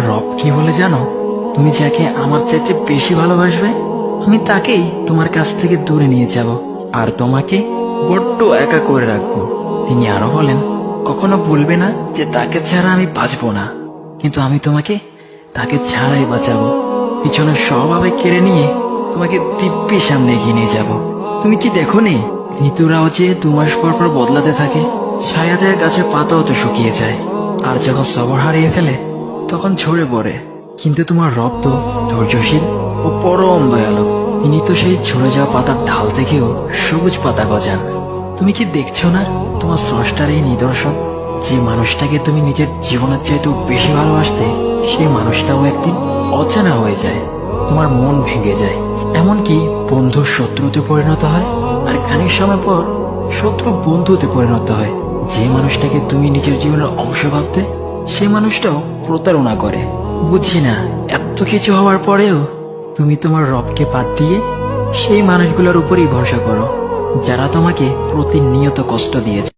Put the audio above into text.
তোমার রব কি বলে জানো? তুমি যাকে আমার চাইতে বেশি ভালোবাসবে, আমি তাকেই তোমার কাছ থেকে দূরে নিয়ে যাব আর তোমাকে বড্ড একা করে রাখবো। তিনি আরো বলেন, কখনো বলবে না যে তাকে ছাড়া আমি বাঁচবো না, কিন্তু আমি তোমাকে তাকে ছাড়াই বাঁচাবো। পিছনে সব আবেগ কেড়ে নিয়ে তোমাকে দিব্যি সামনে এগিয়ে নিয়ে যাব। তুমি কি দেখো নি, ঋতুরাও যে 2 মাস পর পর বদলাতে থাকে, ছায়া দেয়া গাছের পাতাও তো শুকিয়ে যায়, আর যখন সবর হারিয়ে ফেলে তখন ঝরে পড়ে। কিন্তু তোমার রব তো ধৈর্যশীল ও পরম দয়ালু। তিনি তো সেই ঝরে যাওয়া পাতার ঢাল থেকেও সবুজ পাতা গজান। তুমি কি দেখছো না তোমার স্রষ্টার এই নিদর্শন? যে মানুষটাকে তুমি নিজের জীবনের চাইতেও বেশি ভালোবাসতে, সেই মানুষটাও একদিন অচেনা হয়ে যায়, তোমার মন ভেঙে যায়, এমনকি বন্ধু শত্রুতে পরিণত হয়, আর খানিক সময় পর শত্রু বন্ধুতে পরিণত হয়। যে মানুষটাকে তুমি নিজের জীবনের অংশ ভাবতে, সে মানুষটাও প্রতারণা করে। বুঝি না, এত কিছু হওয়ার পরেও তুমি তোমার রবকে বাদ দিয়ে সেই মানুষগুলোর উপরই ভরসা করো, যারা তোমাকে প্রতিনিয়ত কষ্ট দিয়েছে।